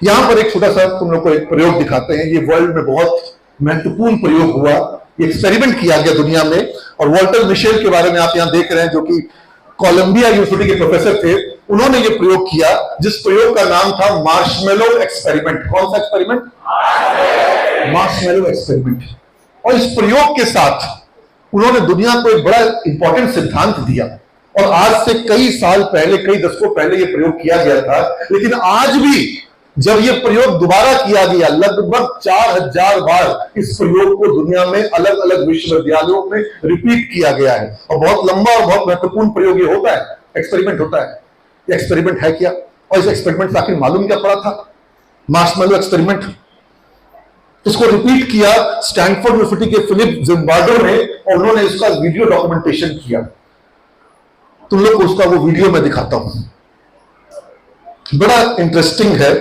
यहां पर एक छोटा सा तुम लोग को एक प्रयोग दिखाते हैं। ये वर्ल्ड में बहुत महत्वपूर्ण प्रयोग हुआ, एक्सपेरिमेंट किया गया दुनिया में। और वॉल्टर मिशेल के बारे में आप यहां देख रहे हैं, जो कि कोलंबिया यूनिवर्सिटी के प्रोफेसर थे। उन्होंने ये प्रयोग किया, जिस प्रयोग का नाम था मार्शमेलो एक्सपेरिमेंट। कौन सा एक्सपेरिमेंट? Marshmallow experiment. और इस प्रयोग के साथ उन्होंने दुनिया को एक बड़ा इंपॉर्टेंट सिद्धांत दिया। और आज से कई साल पहले, कई दशकों पहले ये प्रयोग किया गया था, लेकिन आज भी जब ये प्रयोग दोबारा किया गया, लगभग 4000 बार इस प्रयोग को दुनिया में अलग अलग विश्वविद्यालयों में रिपीट किया गया है। और बहुत लंबा और बहुत महत्वपूर्ण प्रयोग ये होता है, एक्सपेरिमेंट होता है। ये एक्सपेरिमेंट है क्या, और इस एक्सपेरिमेंट से आखिर मालूम क्या पड़ा था? Marshmallow experiment. इसको रिपीट किया स्टैनफोर्ड यूनिवर्सिटी के फिलिप जिम्बार्डो ने, और उन्होंने इसका वीडियो डॉक्यूमेंटेशन किया। तुम लोग को उसका वो वीडियो मैं दिखाता हूं, बड़ा इंटरेस्टिंग है।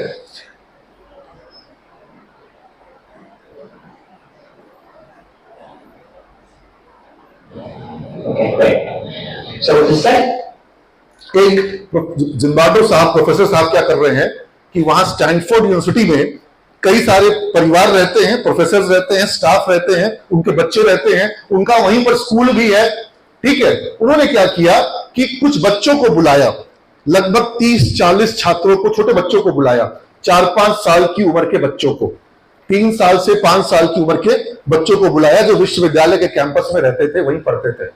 एक जिम्बार्डो साहब, प्रोफेसर साहब क्या कर रहे हैं कि वहां स्टैनफोर्ड यूनिवर्सिटी में कई सारे परिवार रहते हैं, प्रोफेसर रहते हैं, स्टाफ रहते हैं, उनके बच्चे रहते हैं, उनका वहीं पर स्कूल भी है, ठीक है। उन्होंने क्या किया कि कुछ बच्चों को बुलाया, लगभग 30-40 छात्रों को, छोटे बच्चों को बुलाया, 4-5 साल की उम्र के बच्चों को, 3 साल से 5 साल की उम्र के बच्चों को बुलाया, जो विश्वविद्यालय के कैंपस में रहते थे, वहीं पढ़ते थे।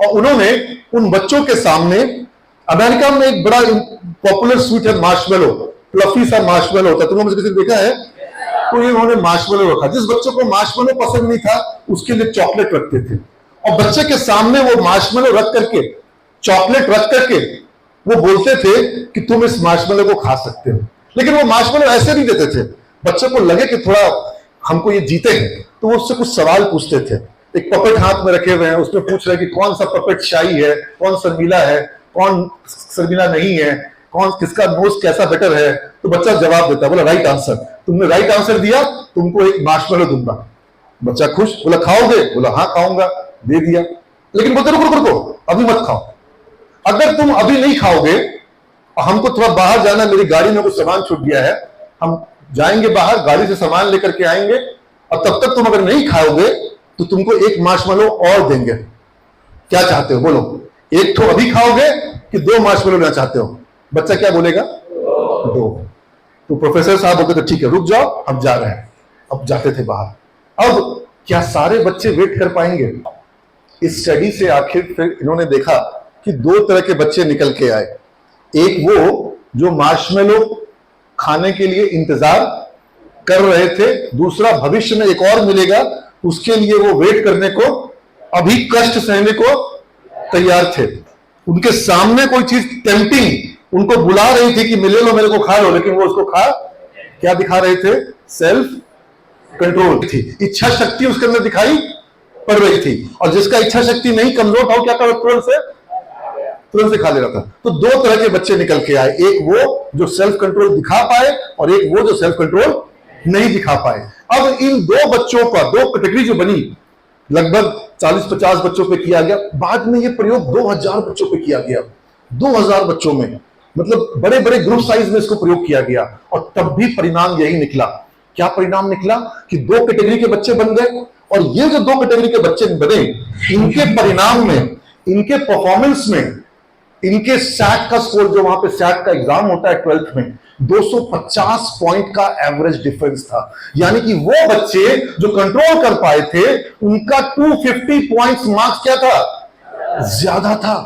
और उन्होंने उन बच्चों के सामने, अमेरिका में एक बड़ा पॉपुलर स्वीट है मार्शमेलो, फ्लफी सा मार्शमेलो होता है, तुमने मुझे किसी ने देखा है? तो ये उन्होंने मार्शमेलो रखा। जिस बच्चों को मार्शमेलो पसंद नहीं था, उसके लिए चॉकलेट रखते थे, और बच्चे के सामने वो मार्शमेलो रख करके, चॉकलेट रख करके वो बोलते थे कि तुम इस मार्शमेलो को खा सकते हो। लेकिन वो मार्शमेलो ऐसे नहीं देते थे, बच्चे को लगे कि थोड़ा हमको ये जीते हैं, तो वो उससे कुछ सवाल पूछते थे। एक पपेट हाथ में रखे हुए हैं, उसमें पूछ रहे हैं कि कौन सा पपेट शाही है, कौन शर्मिला है, कौन शर्मिला नहीं है, कौन किसका नोज कैसा बेटर है। तो बच्चा जवाब देता, बोला राइट आंसर। तुमने राइट आंसर दिया, तुमको एक मार्शमेलो दूंगा। बच्चा खुश, बोला खाओगे? बोला हाँ खाऊंगा, दे दिया। लेकिन बोलते रुको रुको रुको, अभी मत खाओ, अगर तुम अभी नहीं खाओगे, हमको थोड़ा बाहर जाना, मेरी गाड़ी में कुछ सामान छूट गया है, हम जाएंगे बाहर, गाड़ी से सामान लेकर के आएंगे, और तब तक तुम अगर नहीं खाओगे तो तुमको एक मार्शमेलो और देंगे। क्या चाहते हो बोलो, एक तो अभी खाओगे कि 2 मार्शमेलो लेना चाहते हो? बच्चा क्या बोलेगा? 2। तो प्रोफेसर साहब बोलते थे ठीक है रुक जाओ, हम जा रहे हैं। अब जाते थे बाहर। अब क्या सारे बच्चे वेट कर पाएंगे? इस स्टडी से आखिर फिर इन्होंने देखा कि 2 तरह के बच्चे निकल के आए। एक वो जो मार्शमेलो खाने के लिए इंतजार कर रहे थे, दूसरा भविष्य में एक और मिलेगा, उसके लिए वो वेट करने को, अभी कष्ट सहने को तैयार थे। उनके सामने कोई चीज टेम्पटिंग उनको बुला रही थी कि मिले लो, मेरे को खा लो, लेकिन वो उसको खा क्या दिखा रहे थे? सेल्फ कंट्रोल थी, इच्छा शक्ति उसके अंदर दिखाई पड़ रही थी। और जिसका इच्छा शक्ति नहीं, कमजोर था, क्या कर तुरंत से खा ले रहा था। तो 2 तरह के बच्चे निकल के आए, एक वो जो सेल्फ कंट्रोल दिखा पाए, और एक वो जो सेल्फ कंट्रोल नहीं दिखा पाए। अब इन 2 बच्चों का 2 कैटेगरी जो बनी, लगभग 40-50 बच्चों पे किया गया। बाद में ये प्रयोग 2000 बच्चों पे किया गया, 2000 बच्चों में, मतलब बड़े बड़े ग्रुप साइज में इसको प्रयोग किया गया। और तब भी परिणाम यही निकला। क्या परिणाम निकला? कि 2 कैटेगरी के बच्चे बन गए, और ये जो 2 कैटेगरी के बच्चे बने, इनके परिणाम में, इनके परफॉर्मेंस में, इनके सैट का स्कोर, जो वहां पे सैट का एग्जाम होता है 12th में, 250 पॉइंट का एवरेज डिफरेंस था। यानी कि वो बच्चे जो कंट्रोल कर पाए थे, उनका 250 पॉइंट्स मार्क्स क्या था? ज्यादा था।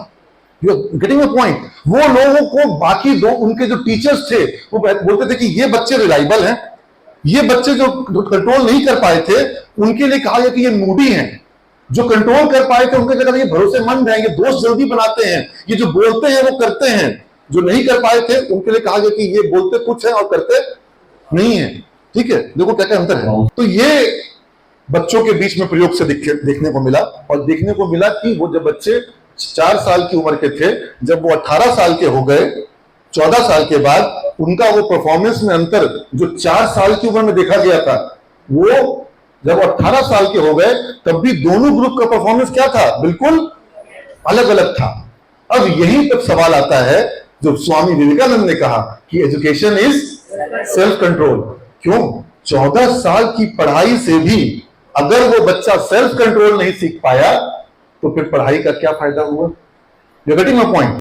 You are getting a point. वो लोगों को बाकी 2, उनके जो टीचर्स थे, वो बोलते थे कि ये बच्चे रिलायबल हैं। ये बच्चे जो कंट्रोल नहीं कर पाए थे, उनके लिए कहा गया कि ये मूडी हैं। जो कंट्रोल कर पाए थे, उनके जगह ये भरोसेमंद हैं, ये दोस्त जल्दी बनाते हैं, ये जो बोलते हैं वो करते हैं। जो नहीं कर पाए थे, उनके लिए कहा गया कि ये बोलते कुछ है और करते नहीं है। ठीक है, देखो क्या क्या अंतर है। तो ये बच्चों के बीच में प्रयोग से देखने को मिला, और देखने को मिला कि वो जब बच्चे 4 साल की उम्र के थे, जब वो 18 साल के हो गए, 14 साल के बाद, उनका वो परफॉर्मेंस में अंतर जो 4 साल की उम्र में देखा गया था, वो जब 18 साल के हो गए, तब भी दोनों ग्रुप का परफॉर्मेंस क्या था? बिल्कुल अलग अलग था। अब यही तब सवाल आता है जो स्वामी विवेकानंद ने कहा कि एजुकेशन इज सेल्फ कंट्रोल। क्यों? 14 साल की पढ़ाई से भी अगर वो बच्चा सेल्फ कंट्रोल नहीं सीख पाया तो फिर पढ़ाई का क्या फायदा हुआ? You getting my point?